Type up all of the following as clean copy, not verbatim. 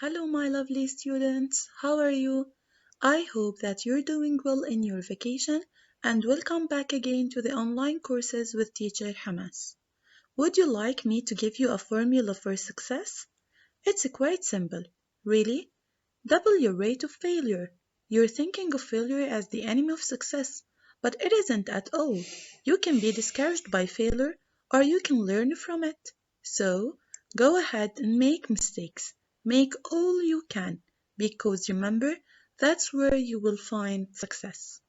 Hello, my lovely students. How are you? I hope that you're doing well in your vacation and welcome back again to the online courses with teacher Hamas. Would you like me to give you a formula for success? It's quite simple. Really? Double your rate of failure. You're thinking of failure as the enemy of success, but it isn't at all. You can be discouraged by failure or you can learn from it. So, go ahead and make mistakes. Make all you can because remember, that's where you will find success.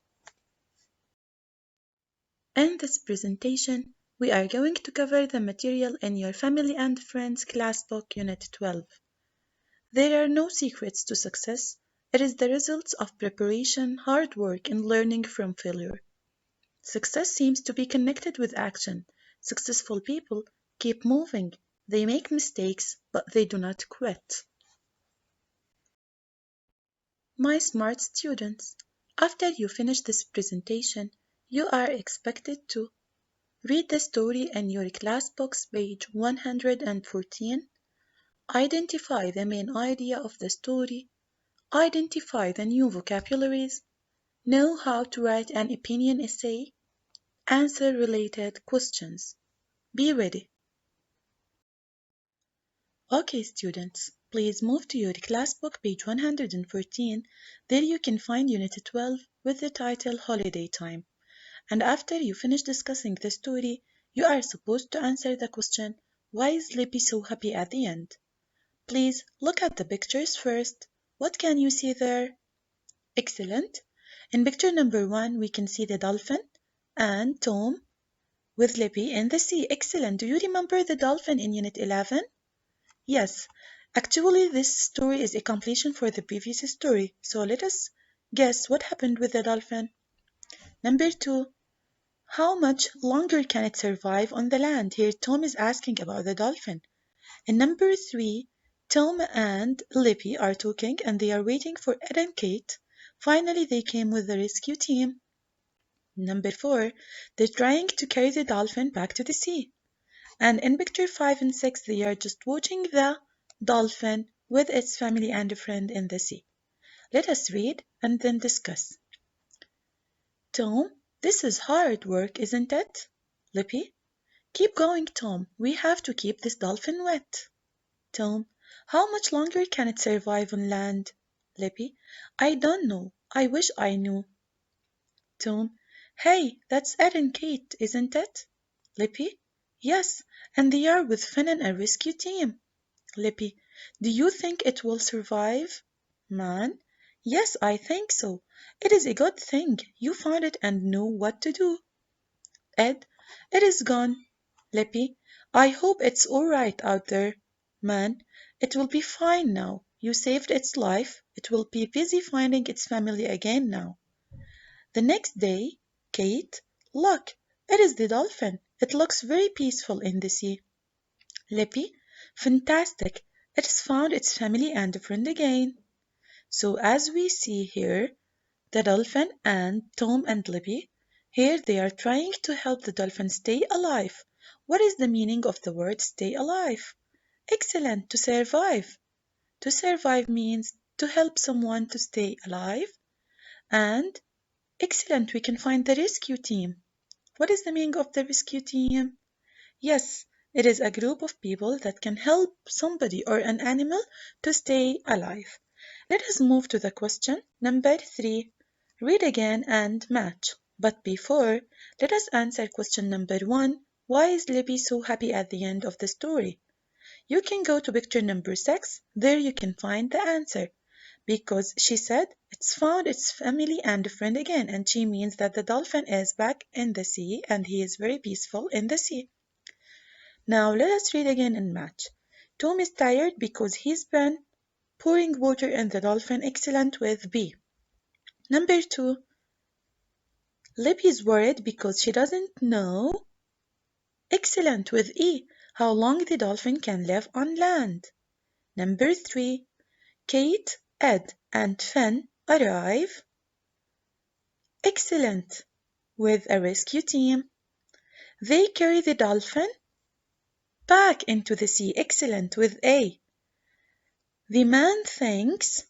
In this presentation, we are going to cover the material in your Family and Friends class book, Unit 12. There are no secrets to success. It is the results of preparation, hard work, and learning from failure. Success seems to be connected with action. Successful people keep moving. They make mistakes, but they do not quit. My smart students, after you finish this presentation, you are expected to read the story in your class book's page 114, identify the main idea of the story, identify the new vocabularies, know how to write an opinion essay, answer related questions. Be ready. Okay, students, please move to your class book, page 114. There you can find Unit 12 with the title Holiday Time. And after you finish discussing the story, you are supposed to answer the question, why is Lippy so happy at the end? Please look at the pictures first. What can you see there? Excellent. In picture number 1, we can see the dolphin and Tom with Lippy in the sea. Excellent. Do you remember the dolphin in Unit 11? Yes. Actually, this story is a completion for the previous story. So let us guess what happened with the dolphin. Number 2. How much longer can it survive on the land? Here Tom is asking about the dolphin. And number 3, Tom and Lippy are talking and they are waiting for Ed and Kate. Finally, they came with the rescue team. Number 4, they're trying to carry the dolphin back to the sea. And in picture 5 and 6, they are just watching the dolphin with its family and a friend in the sea. Let us read and then discuss. Tom, this is hard work, isn't it? Lippy, keep going, Tom. We have to keep this dolphin wet. Tom, how much longer can it survive on land? Lippy, I don't know. I wish I knew. Tom, hey, that's Ed and Kate, isn't it? Lippy, yes, and they are with Finn and a rescue team. Lippy, do you think it will survive? Man, yes, I think so. It is a good thing you found it and know what to do. Ed, it is gone. Lippy, I hope it's all right out there. Man, it will be fine now. You saved its life. It will be busy finding its family again now. The next day, Kate, look, it is the dolphin. It looks very peaceful in the sea. Lippy, fantastic. It has found its family and a friend again. So as we see here, the dolphin and Tom and Lippy, here they are trying to help the dolphin stay alive. What is the meaning of the word stay alive? Excellent, to survive. To survive means to help someone to stay alive. And excellent, we can find the rescue team. What is the meaning of the rescue team? Yes, it is a group of people that can help somebody or an animal to stay alive. Let us move to the question number 3. Read again and match. But before, let us answer question number 1. Why is Libby so happy at the end of the story? You can go to picture number 6. There you can find the answer. Because she said it's found its family and a friend again, and she means that the dolphin is back in the sea and he is very peaceful in the sea. Now let us read again and match. Tom is tired because he's been pouring water in the dolphin. Excellent with B. Number 2. Libby is worried because she doesn't know. Excellent with E. How long the dolphin can live on land. Number 3. Kate, Ed, and Finn arrive. Excellent with a rescue team. They carry the dolphin back into the sea. Excellent with A. The man thinks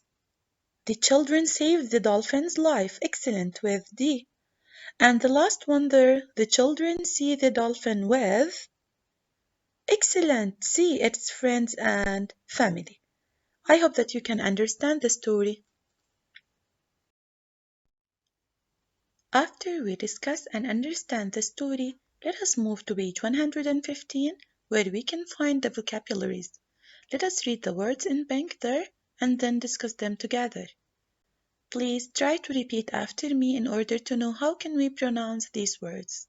the children saved the dolphin's life. Excellent with D. And the last one there, the children see the dolphin with. Excellent. See its friends and family. I hope that you can understand the story. After we discuss and understand the story, let us move to page 115 where we can find the vocabularies. Let us read the words in pink there and then discuss them together. Please try to repeat after me in order to know how can we pronounce these words.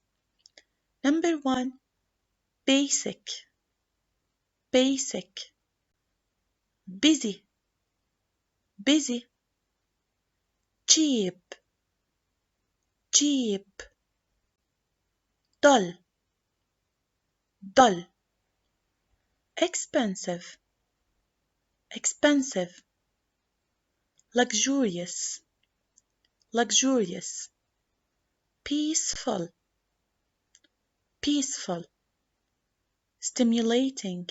Number 1, basic, basic, busy, busy, cheap, cheap, dull, dull, expensive, expensive, luxurious, luxurious, peaceful, peaceful, stimulating,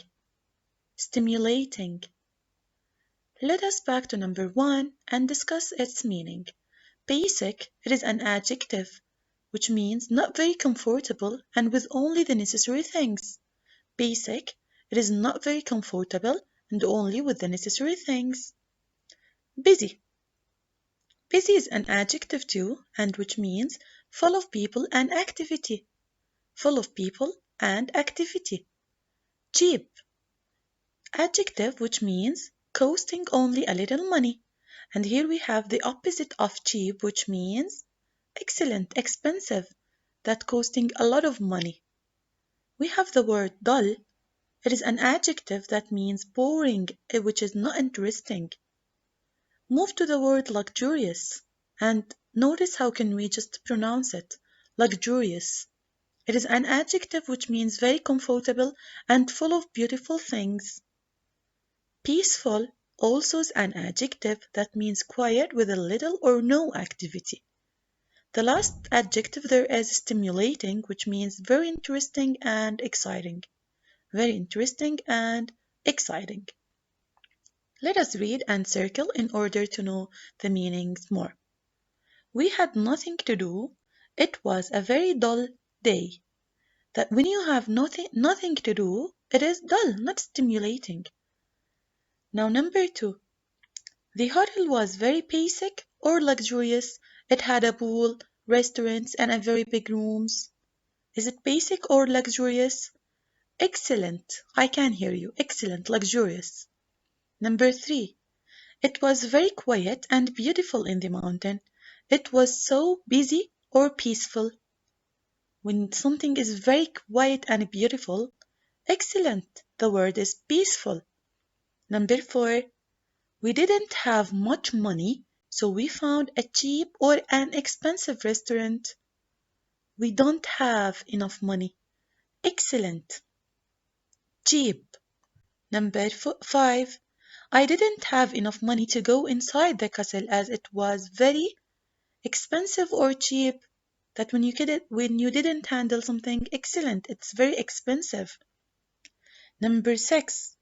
stimulating. Let us back to number 1 and discuss its meaning. Basic, it is an adjective, which means not very comfortable and with only the necessary things. Basic, it is not very comfortable and only with the necessary things. Busy. Busy is an adjective too, and which means full of people and activity. Full of people and activity. Cheap. Adjective which means costing only a little money. And here we have the opposite of cheap, which means excellent, expensive, that costing a lot of money. We have the word dull. It is an adjective that means boring, which is not interesting. Move to the word luxurious and notice how can we just pronounce it. Luxurious. It is an adjective which means very comfortable and full of beautiful things. Peaceful also is an adjective that means quiet with a little or no activity. The last adjective there is stimulating, which means very interesting and exciting. Very interesting and exciting. Let us read and circle in order to know the meanings more. We had nothing to do. It was a very dull day. That when you have nothing to do, it is dull, not stimulating. Now number 2. The hotel was very basic or luxurious. It had a pool, restaurants, and a very big rooms. Is it basic or luxurious? Excellent. I can hear you. Excellent, luxurious. Number 3. It was very quiet and beautiful in the mountain. It was so busy or peaceful. When something is very quiet and beautiful, excellent. The word is peaceful. Number 4. We didn't have much money, so we found a cheap or an expensive restaurant. We don't have enough money. Excellent. Cheap. Number 5. I didn't have enough money to go inside the castle as it was very expensive or cheap. That when you didn't handle something excellent, it's very expensive. Number 6.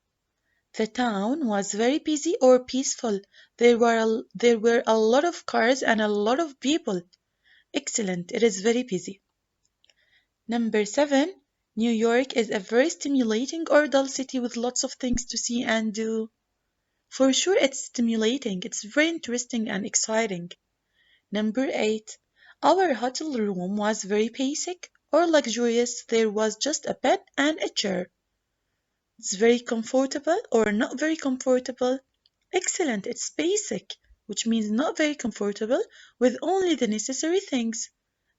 The town was very busy or peaceful. There were a lot of cars and a lot of people. Excellent. It is very busy. Number 7. New York is a very stimulating or dull city with lots of things to see and do. For sure, it's stimulating. It's very interesting and exciting. Number 8. Our hotel room was very basic or luxurious. There was just a bed and a chair. It's very comfortable or not very comfortable. Excellent. It's basic, which means not very comfortable with only the necessary things.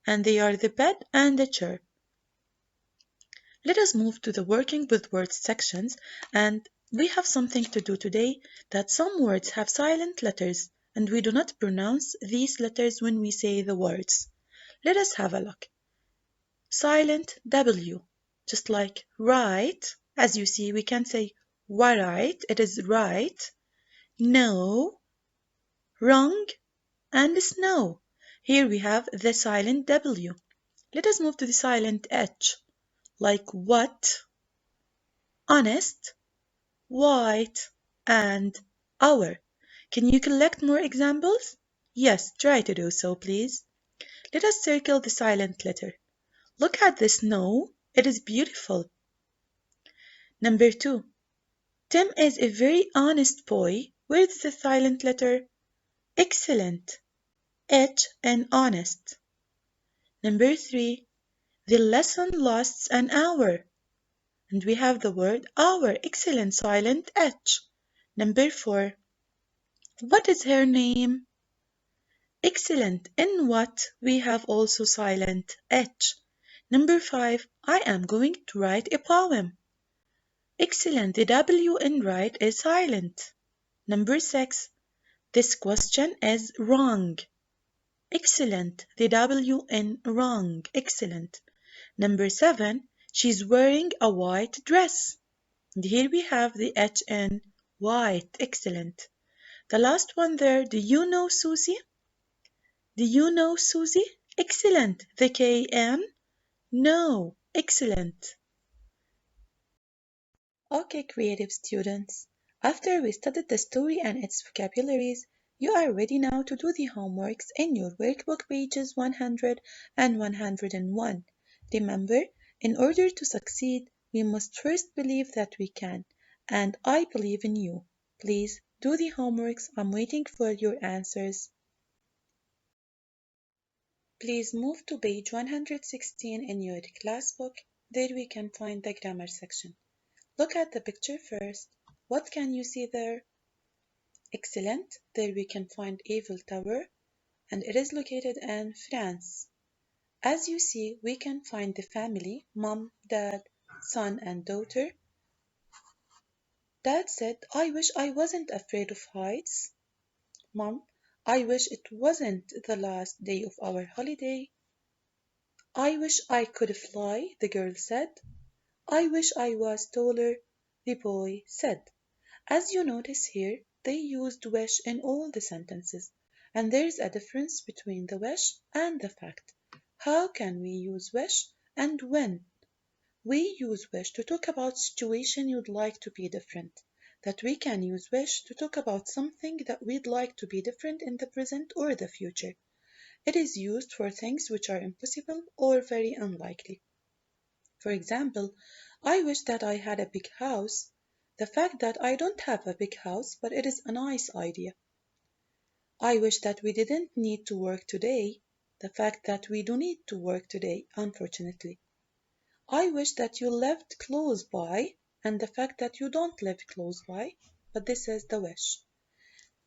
And they are the bed and the chair. Let us move to the working with words sections, and we have something to do today that some words have silent letters and we do not pronounce these letters when we say the words. Let us have a look. Silent W, just like right. As you see, we can say right, it is right. No, wrong, and snow. Here we have the silent W. Let us move to the silent H, like what, honest, white, and Hour. Can you collect more examples? Yes, try to do so, please. Let us circle the silent letter. Look at the snow. It is beautiful. Number 2. Tim is a very honest boy. Where's the silent letter? Excellent. H and honest. Number 3. The lesson lasts an hour. And we have the word hour. Excellent. Silent H. Number 4. What is her name? Excellent. In what? We have also silent H. Number 5. I am going to write a poem. Excellent. The W in write is silent. Number 6. This question is wrong. Excellent. The W in wrong. Excellent. Number 7. She's wearing a white dress. And here we have the H in white. Excellent. The last one there. Do you know Susie? Do you know Susie? Excellent. The K in no. Excellent. Okay, creative students. After we studied the story and its vocabularies, you are ready now to do the homeworks in your workbook pages 100 and 101. Remember, in order to succeed, we must first believe that we can, and I believe in you. Please do the homeworks. I'm waiting for your answers. Please move to page 116 in your class book. There we can find the grammar section. Look at the picture first. What can you see there? Excellent. There we can find Eiffel Tower, and it is located in France. As you see, we can find the family, mom, dad, son, and daughter. Dad said, I wish I wasn't afraid of heights. Mom, I wish it wasn't the last day of our holiday. I wish I could fly, the girl said. I wish I was taller, the boy said. As you notice here, they used wish in all the sentences, and there's a difference between the wish and the fact. How can we use wish and when? We use wish to talk about situation you'd like to be different. That we can use wish to talk about something that we'd like to be different in the present or the future. It is used for things which are impossible or very unlikely. For example, I wish that I had a big house. The fact that I don't have a big house, but it is a nice idea. I wish that we didn't need to work today. The fact that we do need to work today, unfortunately. I wish that you lived close by, and the fact that you don't live close by, but this is the wish.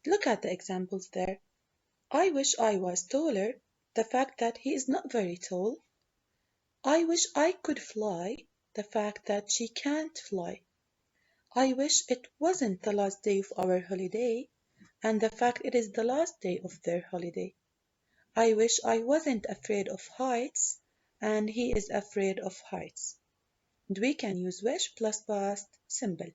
Look at the examples there. I wish I was taller. The fact that he is not very tall. I wish I could fly. The fact that she can't fly. I wish it wasn't the last day of our holiday, and the fact it is the last day of their holiday. I wish I wasn't afraid of heights, and he is afraid of heights. And we can use wish plus past simple.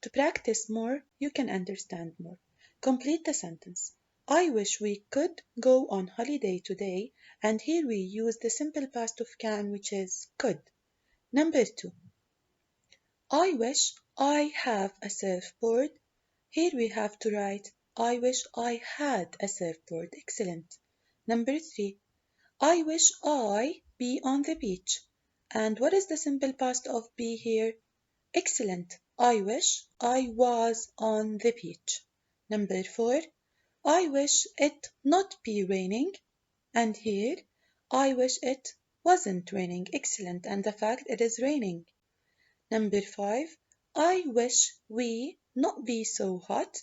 To practice more, you can understand more. Complete the sentence. I wish we could go on holiday today, and here we use the simple past of can, which is could. Number 2. I wish I have a surfboard. Here we have to write I wish I had a surfboard. Excellent. Number 3. I wish I be on the beach. And what is the simple past of be here? Excellent. I wish I was on the beach. Number 4. I wish it not be raining. And here, I wish it wasn't raining. Excellent. And the fact it is raining. Number 5. I wish we not be so hot.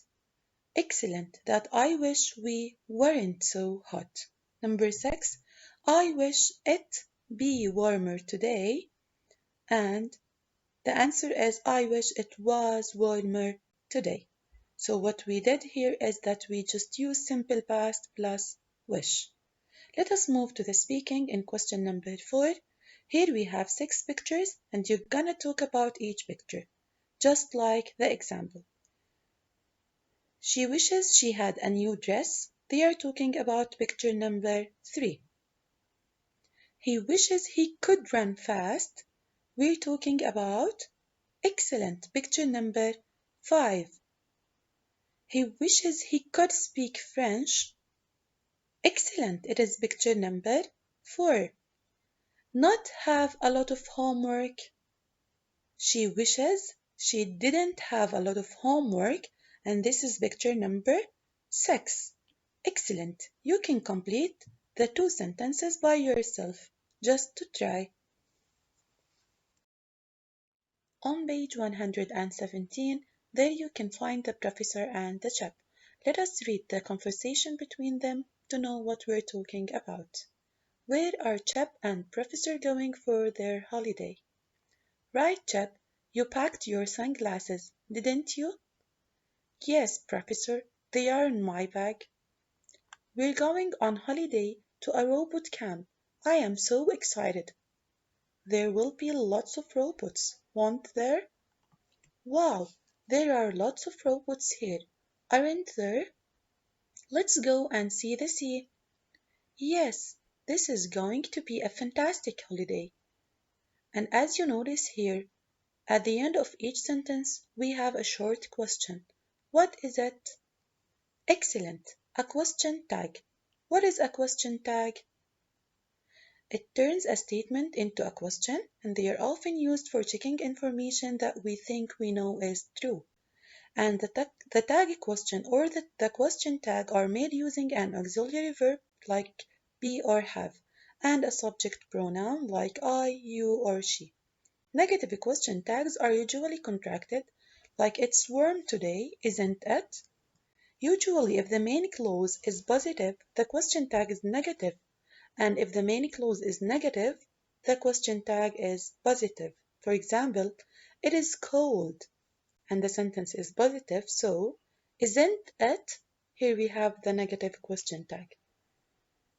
Excellent. That I wish we weren't so hot. Number 6. I wish it be warmer today. And the answer is I wish it was warmer today. So what we did here is that we just used simple past plus wish. Let us move to the speaking in question number 4. Here we have 6 pictures and you're gonna talk about each picture, just like the example. She wishes she had a new dress. They are talking about picture number 3. He wishes he could run fast. We're talking about excellent picture number 5. He wishes he could speak French. Excellent. It is picture number 4. Not have a lot of homework. She wishes she didn't have a lot of homework, and this is picture number 6. Excellent. You can complete the 2 sentences by yourself, just to try. On page 117, there you can find the professor and the chap. Let us read the conversation between them to know what we're talking about. Where are Chap and Professor going for their holiday? Right, Chap, you packed your sunglasses, didn't you? Yes, Professor, they are in my bag. We're going on holiday to a robot camp. I am so excited. There will be lots of robots, won't there? Wow, there are lots of robots here, aren't there? Let's go and see the sea. Yes, this is going to be a fantastic holiday. And as you notice here, at the end of each sentence, we have a short question. What is it? Excellent. A question tag. What is a question tag? It turns a statement into a question, and they are often used for checking information that we think we know is true. And the tag question or the question tag are made using an auxiliary verb like be or have, and a subject pronoun like I, you, or she. Negative question tags are usually contracted, like it's warm today, isn't it? Usually, if the main clause is positive, the question tag is negative, and if the main clause is negative, the question tag is positive. For example, it is cold, and the sentence is positive, so isn't it? Here we have the negative question tag.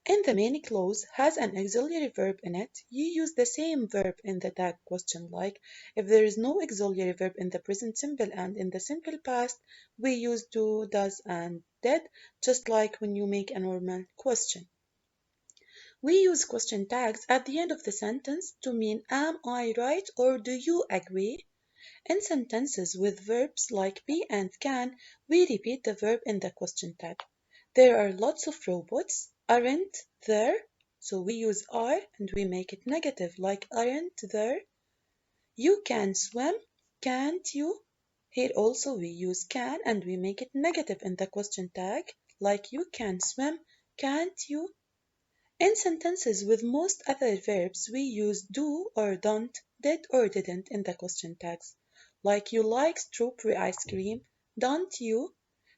And the main clause has an auxiliary verb in it, you use the same verb in the tag question. Like if there is no auxiliary verb in the present simple and in the simple past, we use do, does, and did, just like when you make a normal question. We use question tags at the end of the sentence to mean am I right or do you agree? In sentences with verbs like be and can, we repeat the verb in the question tag. There are lots of robots, aren't there? So we use are and we make it negative, like aren't there? You can swim, can't you? Here also we use can and we make it negative in the question tag, like you can swim, can't you? In sentences with most other verbs, we use do or don't, did or didn't in the question tags. Like you like strawberry ice cream, don't you?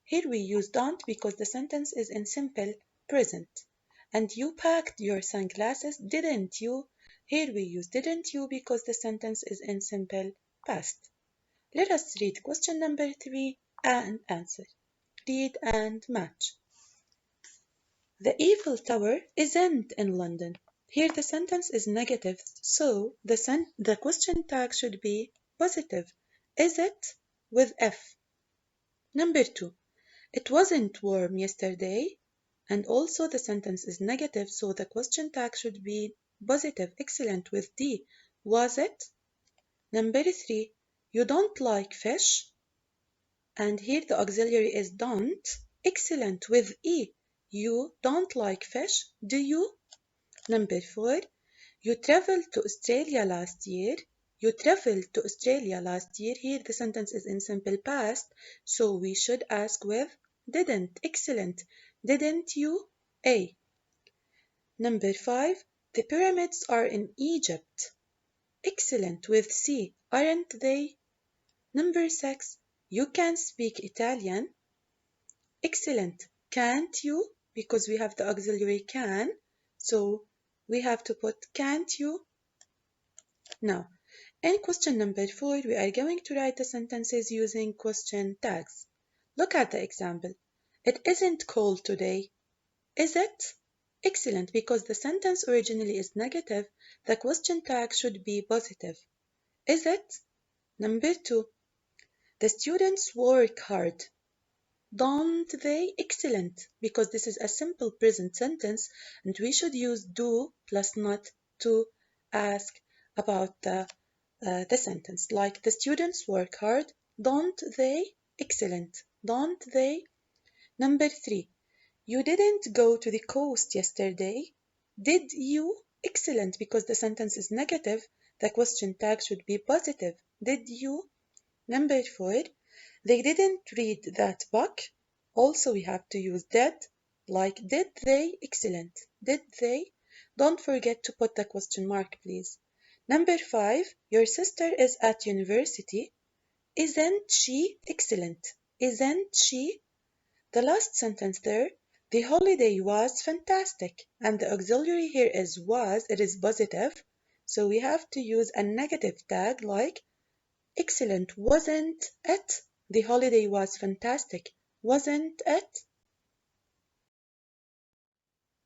Here we use don't because the sentence is in simple present. And you packed your sunglasses, didn't you? Here we use didn't you because the sentence is in simple past. Let us read question number 3 and answer. Read and match. The Eiffel Tower isn't in London. Here the sentence is negative, so the question tag should be positive. Is it? With F. Number 2. It wasn't warm yesterday. And also the sentence is negative, so the question tag should be positive. Excellent with D. Was it? Number 3. You don't like fish. And here the auxiliary is don't. Excellent with E. You don't like fish, do you? Number 4. You traveled to Australia last year. You traveled to Australia last year. Here the sentence is in simple past, so we should ask with didn't. Excellent. Didn't you? A. Number 5. The pyramids are in Egypt. Excellent with C. Aren't they? Number 6. You can speak Italian. Excellent. Can't you? Because we have the auxiliary can, so we have to put can't you? Now, in question number 4, we are going to write the sentences using question tags. Look at the example. It isn't cold today. Is it? Excellent, because the sentence originally is negative, the question tag should be positive. Is it? Number 2. The students work hard. Don't they? Excellent, because this is a simple present sentence and we should use do plus not to ask about the sentence. Like the students work hard, don't they? Excellent. don't they? Number 3. You didn't go to the coast yesterday. Did you? Excellent, because the sentence is negative. The question tag should be positive. Did you? Number 4. They didn't read that book. Also, we have to use did. Like, did they? Excellent. Did they? Don't forget to put the question mark, please. Number 5. Your sister is at university. Isn't she? Excellent. Isn't she? The last sentence there, the holiday was fantastic, and the auxiliary here is was, it is positive, so we have to use a negative tag like excellent, wasn't it? The holiday was fantastic, wasn't it?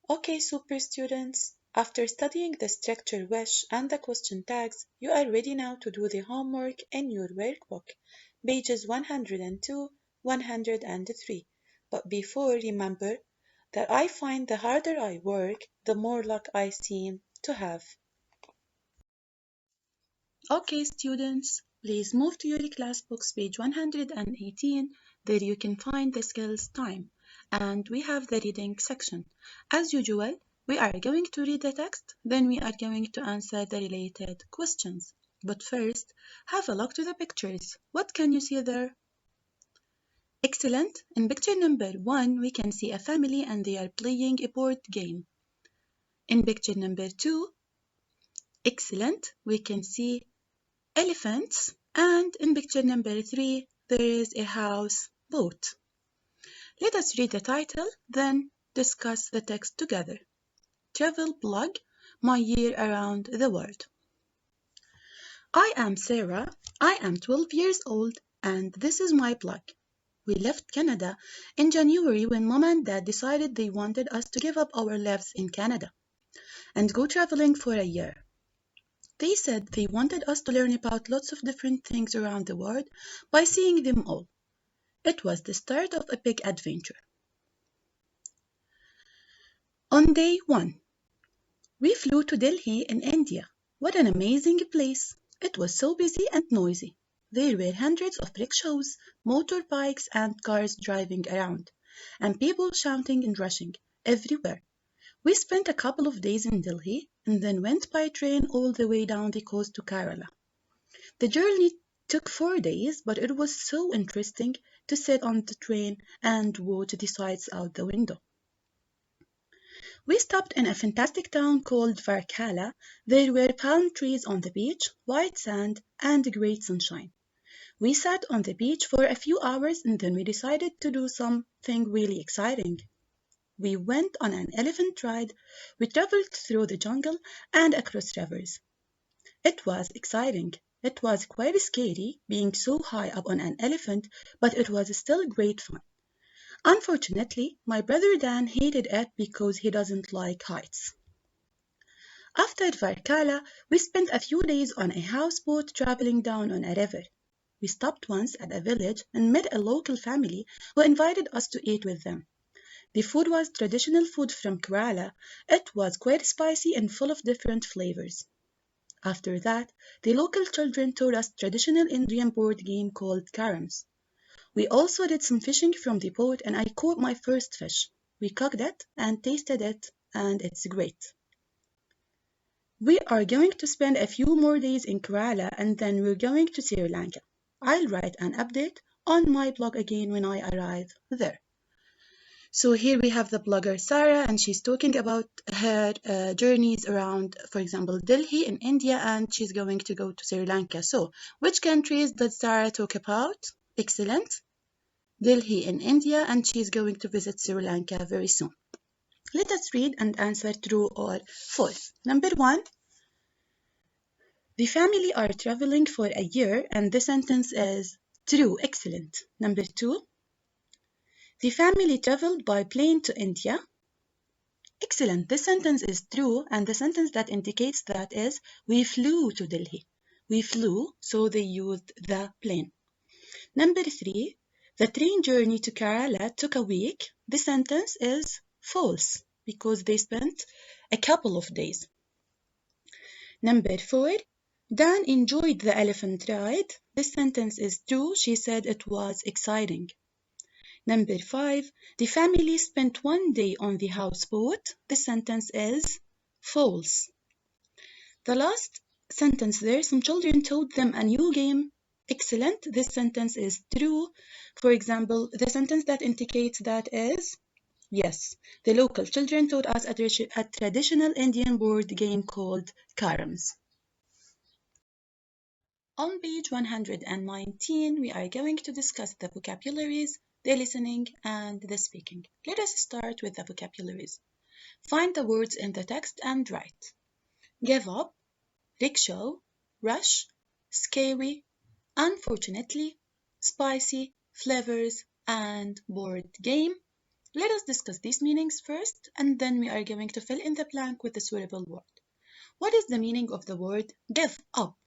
Okay, super students. After studying the structure wish and the question tags, you are ready now to do the homework in your workbook, pages 102, 103. But before, remember that I find the harder I work, the more luck I seem to have. Okay, students, please move to your class books, page 118. There you can find the skills time. And we have the reading section. As usual, we are going to read the text, then we are going to answer the related questions. But first, have a look to the pictures. What can you see there? Excellent. In picture number 1, we can see a family and they are playing a board game. In picture number 2, excellent, we can see elephants. And in picture number 3, there is a house boat. Let us read the title, then discuss the text together. Travel blog, my year around the world. I am Sarah, I am 12 years old, and this is my blog. We left Canada in January when Mom and Dad decided they wanted us to give up our lives in Canada and go traveling for a year. They said they wanted us to learn about lots of different things around the world by seeing them all. It was the start of a big adventure. On day 1, we flew to Delhi in India. What an amazing place! It was so busy and noisy. There were hundreds of rickshaws, motorbikes, and cars driving around, and people shouting and rushing everywhere. We spent a couple of days in Delhi and then went by train all the way down the coast to Kerala. The journey took 4 days, but it was so interesting to sit on the train and watch the sights out the window. We stopped in a fantastic town called Varkala. There were palm trees on the beach, white sand, and great sunshine. We sat on the beach for a few hours and then we decided to do something really exciting. We went on an elephant ride. We traveled through the jungle and across rivers. It was exciting. It was quite scary being so high up on an elephant, but it was still great fun. Unfortunately, my brother Dan hated it because he doesn't like heights. After Varkala, we spent a few days on a houseboat traveling down on a river. We stopped once at a village and met a local family who invited us to eat with them. The food was traditional food from Kerala. It was quite spicy and full of different flavors. After that, the local children taught us traditional Indian board game called caroms. We also did some fishing from the boat and I caught my first fish. We cooked it and tasted it and it's great. We are going to spend a few more days in Kerala and then we're going to Sri Lanka. I'll write an update on my blog again when I arrive there. So here we have the blogger Sarah and she's talking about her journeys around, for example, Delhi in India, and she's going to go to Sri Lanka. So which countries did Sarah talk about? Excellent. Delhi in India, and she's going to visit Sri Lanka very soon. Let us read and answer true or false. Number 1, the family are traveling for a year, and the sentence is true. Excellent. Number 2, the family traveled by plane to India. Excellent. This sentence is true, and the sentence that indicates that is we flew to Delhi. We flew, so they used the plane. Number 3, the train journey to Kerala took a week. The sentence is false because they spent a couple of days. Number 4, Dan enjoyed the elephant ride. This sentence is true. She said it was exciting. Number 5, the family spent one day on the houseboat. This sentence is false. The last sentence there, some children taught them a new game. Excellent. This sentence is true. For example, the sentence that indicates that is yes. The local children taught us a traditional Indian board game called caroms. On page 119, we are going to discuss the vocabularies, the listening, and the speaking. Let us start with the vocabularies. Find the words in the text and write. Give up, rickshaw, rush, scary, unfortunately, spicy, flavors, and board game. Let us discuss these meanings first, and then we are going to fill in the blank with the suitable word. What is the meaning of the word give up?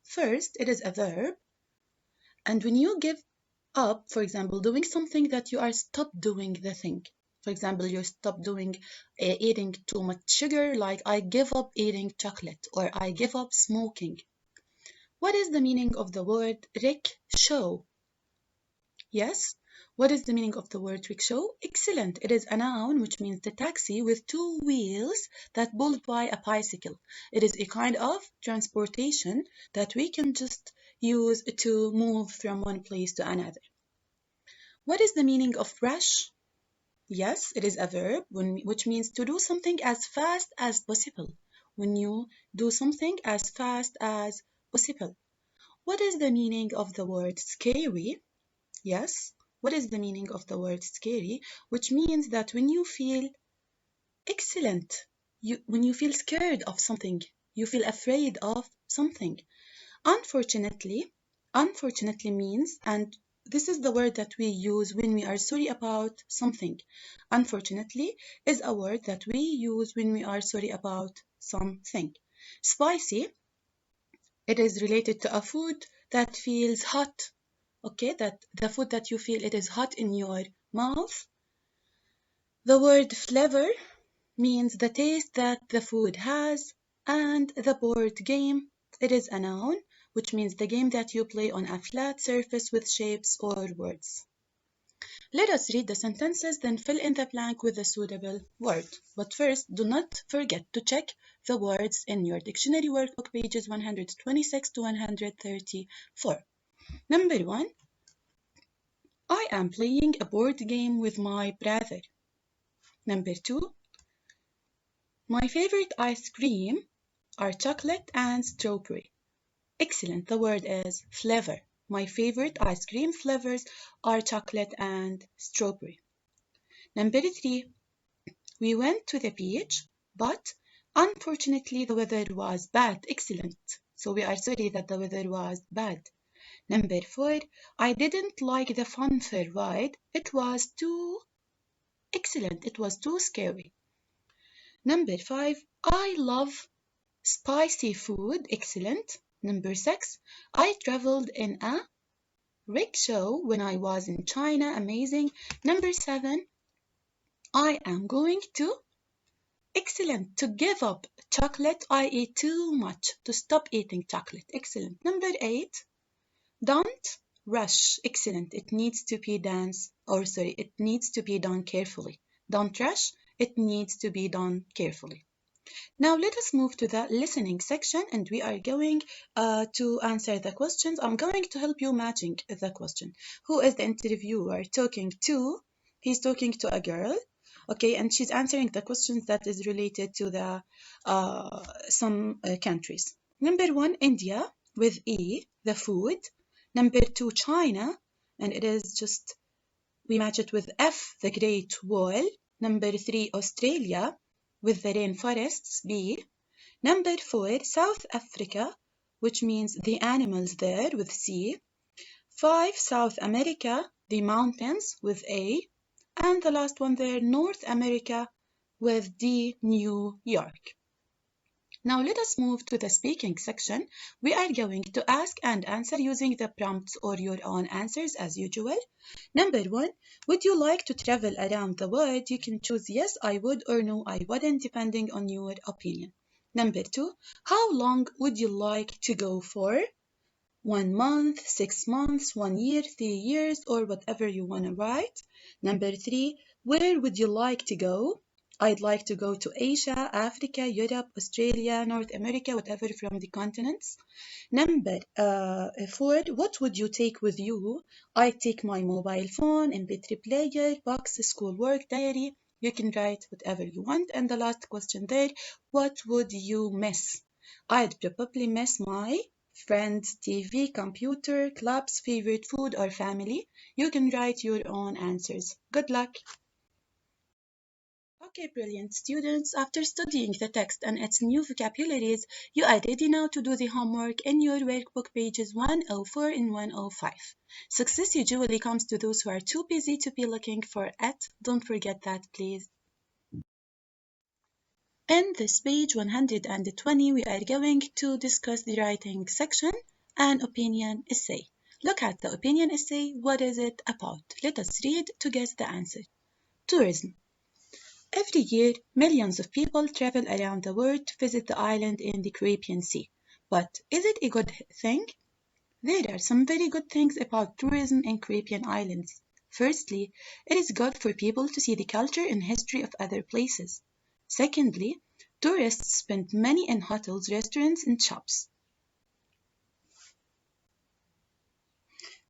First, it is a verb, and when you give up, for example, doing something that you are stop doing the thing. For example, you stop doing eating too much sugar, like I give up eating chocolate, or I give up smoking. What is the meaning of the word rickshaw? Yes. What is the meaning of the word rickshaw? Excellent. It is a noun, which means the taxi with two wheels that pulled by a bicycle. It is a kind of transportation that we can just use to move from one place to another. What is the meaning of rush? Yes, it is a verb which means to do something as fast as possible. When you do something as fast as possible. What is the meaning of the word scary? Yes. What is the meaning of the word scary? Which means that when you feel excellent, when you feel scared of something, you feel afraid of something. Unfortunately means, and this is the word that we use when we are sorry about something. Unfortunately is a word that we use when we are sorry about something. Spicy, it is related to a food that feels hot. Okay, that the food that you feel it is hot in your mouth. The word flavor means the taste that the food has, and the board game, it is a noun, which means the game that you play on a flat surface with shapes or words. Let us read the sentences, then fill in the blank with a suitable word. But first, do not forget to check the words in your dictionary workbook pages 126 to 134. Number 1. I am playing a board game with my brother. Number 2. My favorite ice cream are chocolate and strawberry. Excellent. The word is flavor. My favorite ice cream flavors are chocolate and strawberry. Number 3. We went to the beach, but unfortunately the weather was bad. Excellent. So we are sorry that the weather was bad. Number 4. I didn't like the fun fair ride. It was too excellent. It was too scary. Number 5. I love spicy food. Excellent. Number 6. I traveled in a rickshaw when I was in China. Amazing. Number 7. I am going to excellent. To give up chocolate. I eat too much. To stop eating chocolate. Excellent. Number 8. Don't rush. Excellent. It needs to be it needs to be done carefully. Don't rush. It needs to be done carefully. Now let us move to the listening section, and we are going to answer the questions. I'm going to help you matching the question. Who is the interviewer talking to? He's talking to a girl, okay, and she's answering the questions that is related to the some countries. Number 1, India with E, the food. Number 2, China, and it is just, we match it with F, the Great Wall. Number 3, Australia with the rainforests, B. Number 4, South Africa, which means the animals there, with C. 5, South America, the mountains, with A. And the last one there, North America, with D, New York. Now let us move to the speaking section. We are going to ask and answer using the prompts or your own answers as usual. Number 1, would you like to travel around the world? You can choose yes, I would, or no, I wouldn't, depending on your opinion. Number 2, how long would you like to go for? 1 month, 6 months, 1 year, 3 years, or whatever you want to write. Number 3, where would you like to go? I'd like to go to Asia, Africa, Europe, Australia, North America, whatever from the continents. Number 4, what would you take with you? I take my mobile phone, MP3 player, box, schoolwork, diary. You can write whatever you want. And the last question there, what would you miss? I'd probably miss my friends, TV, computer, clubs, favorite food, or family. You can write your own answers. Good luck. Okay, brilliant students. After studying the text and its new vocabularies, you are ready now to do the homework in your workbook pages 104 and 105. Success usually comes to those who are too busy to be looking for it. Don't forget that, please. In this page 120, we are going to discuss the writing section and opinion essay. Look at the opinion essay. What is it about? Let us read to guess the answer. Tourism. Every year, millions of people travel around the world to visit the island in the Caribbean Sea. But is it a good thing? There are some very good things about tourism in Caribbean islands. Firstly, it is good for people to see the culture and history of other places. Secondly, tourists spend money in hotels, restaurants, and shops.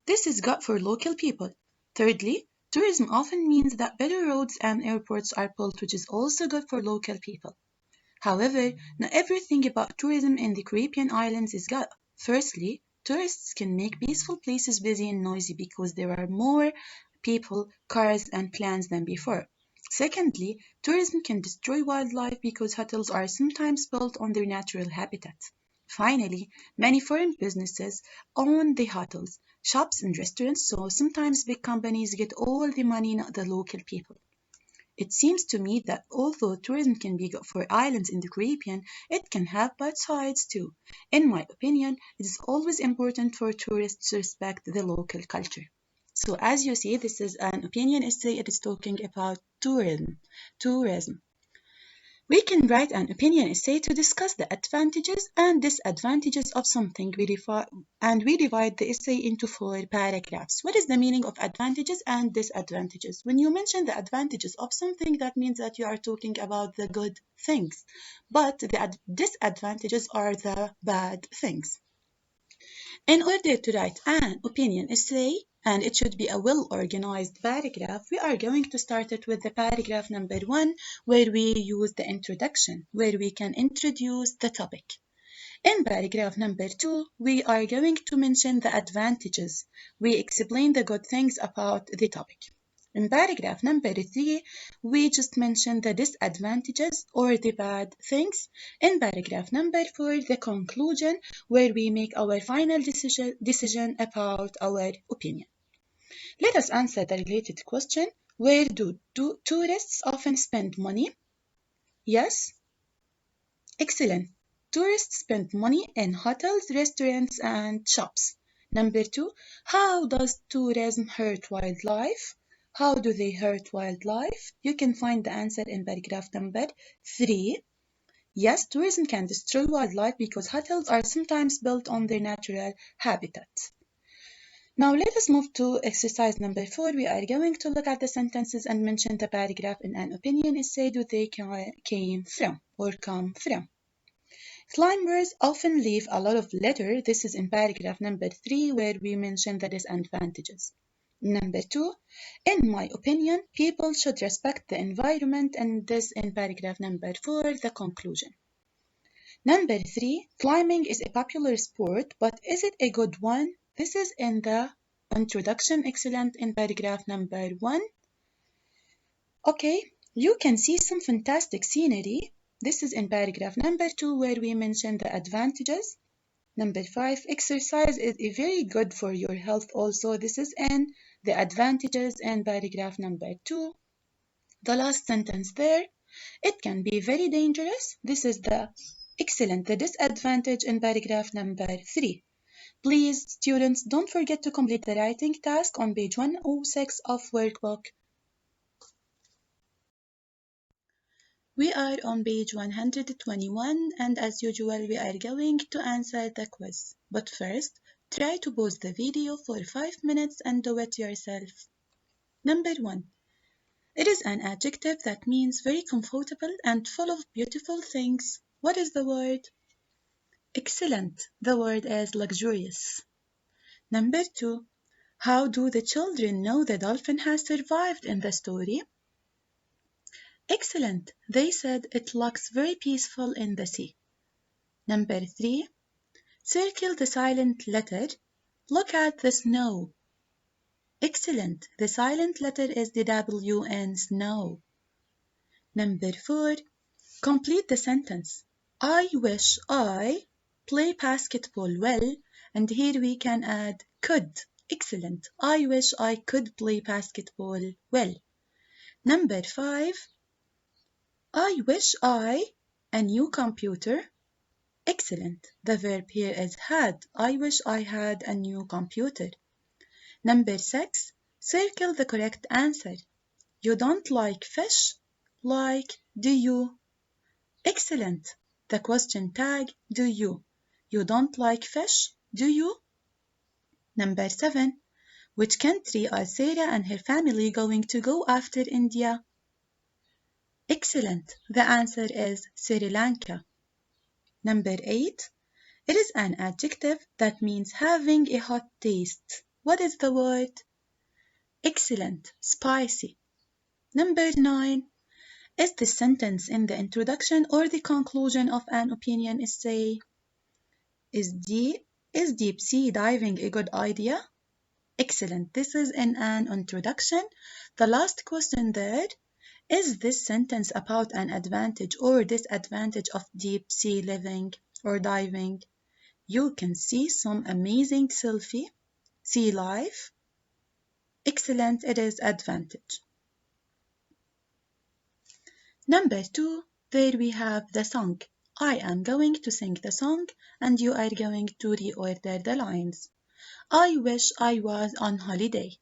This is good for local people. Thirdly, tourism often means that better roads and airports are built, which is also good for local people. However, not everything about tourism in the Caribbean islands is good. Firstly, tourists can make peaceful places busy and noisy because there are more people, cars, and planes than before. Secondly, tourism can destroy wildlife because hotels are sometimes built on their natural habitat. Finally, many foreign businesses own the hotels, shops, and restaurants, so sometimes big companies get all the money, not the local people. It seems to me that although tourism can be good for islands in the Caribbean, it can have bad sides too. In my opinion, it is always important for tourists to respect the local culture. So as you see, this is an opinion essay. It is talking about tourism. Tourism. We can write an opinion essay to discuss the advantages and disadvantages of something. We divide the essay into 4 paragraphs. What is the meaning of advantages and disadvantages? When you mention the advantages of something, that means that you are talking about the good things, but the disadvantages are the bad things. In order to write an opinion essay, and it should be a well-organized paragraph, we are going to start it with the paragraph number 1, where we use the introduction, where we can introduce the topic. In paragraph number 2, we are going to mention the advantages. We explain the good things about the topic. In paragraph number 3, we just mention the disadvantages or the bad things. In paragraph number 4, the conclusion, where we make our final decision about our opinion. Let us answer the related question. Where do tourists often spend money? Yes? Excellent. Tourists spend money in hotels, restaurants, and shops. Number 2, how does tourism hurt wildlife? How do they hurt wildlife? You can find the answer in paragraph number 3. Yes, tourism can destroy wildlife because hotels are sometimes built on their natural habitat. Now let us move to exercise number 4. We are going to look at the sentences and mention the paragraph in an opinion essay do they came from or come from. Climbers often leave a lot of litter. This is in paragraph number 3, where we mention the disadvantages. Number 2, in my opinion, people should respect the environment, and this in paragraph number 4, the conclusion. Number 3, climbing is a popular sport, but is it a good one? This is in the introduction, excellent, in paragraph number 1. Okay, you can see some fantastic scenery. This is in paragraph number 2, where we mention the advantages. Number 5, exercise is very good for your health also. This is in the advantages in paragraph number 2. The last sentence there, it can be very dangerous. This is the excellent, the disadvantage in paragraph number 3. Please, students, don't forget to complete the writing task on page 106 of workbook. We are on page 121, and as usual, we are going to answer the quiz. But first, Try to pause the video for 5 minutes and do it yourself. Number 1. It is an adjective that means very comfortable and full of beautiful things. What is the word? Excellent. The word is luxurious. Number 2. How do the children know the dolphin has survived in the story? Excellent. They said it looks very peaceful in the sea. Number 3. Circle the silent letter. Look at the snow. Excellent. The silent letter is the W in snow. Number 4. Complete the sentence. I wish I play basketball well, and here we can add could. Excellent. I wish I could play basketball well. Number 5. I wish I a new computer. Excellent. The verb here is had. I wish I had a new computer. Number 6. Circle the correct answer. You don't like fish? Like, do you? Excellent. The question tag, do you? You don't like fish, do you? Number 7. Which country are Sarah and her family going to go after India? Excellent. The answer is Sri Lanka. Number 8. It is an adjective that means having a hot taste. What is the word? Excellent. Spicy. Number 9. Is the sentence in the introduction or the conclusion of an opinion essay? Is deep sea diving a good idea? Excellent. This is in an introduction. The last question there. Is this sentence about an advantage or disadvantage of deep sea living or diving? You can see some amazing sea life. Excellent. It is advantage. Number 2, there we have the song. I am going to sing the song and you are going to reorder the lines. I wish I was on holiday.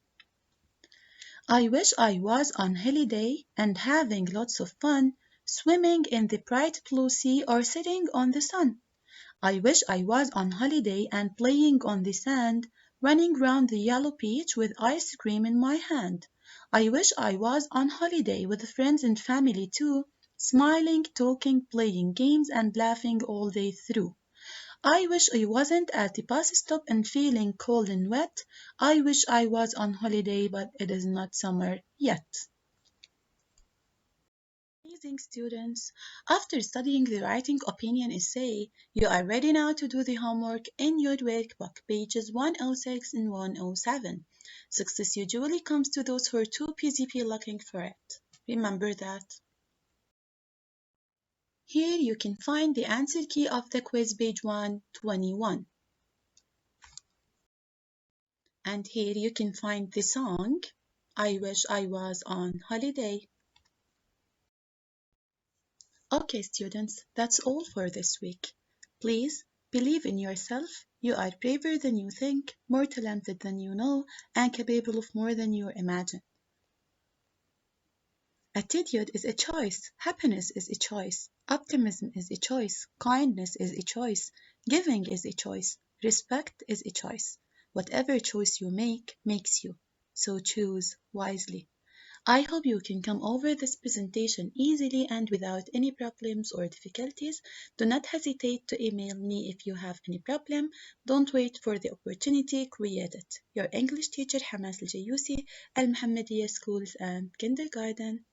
I wish I was on holiday and having lots of fun, swimming in the bright blue sea or sitting on the sun. I wish I was on holiday and playing on the sand, running round the yellow beach with ice cream in my hand. I wish I was on holiday with friends and family too, smiling, talking, playing games and laughing all day through. I wish I wasn't at the bus stop and feeling cold and wet. I wish I was on holiday, but it is not summer yet. Amazing students, after studying the writing opinion essay, you are ready now to do the homework in your workbook, pages 106 and 107. Success usually comes to those who are too busy looking for it. Remember that. Here you can find the answer key of the quiz, page 121. And here you can find the song, I Wish I Was on Holiday. Okay, students, that's all for this week. Please believe in yourself. You are braver than you think, more talented than you know, and capable of more than you imagine. Attitude is a choice. Happiness is a choice. Optimism is a choice. Kindness is a choice. Giving is a choice. Respect is a choice. Whatever choice you make makes you. So choose wisely. I hope you can come over this presentation easily and without any problems or difficulties. Do not hesitate to email me if you have any problem. Don't wait for the opportunity, create it. Your English teacher Hamas Al-Jayusi, Al-Muhammadiyya Schools and Kindergarten.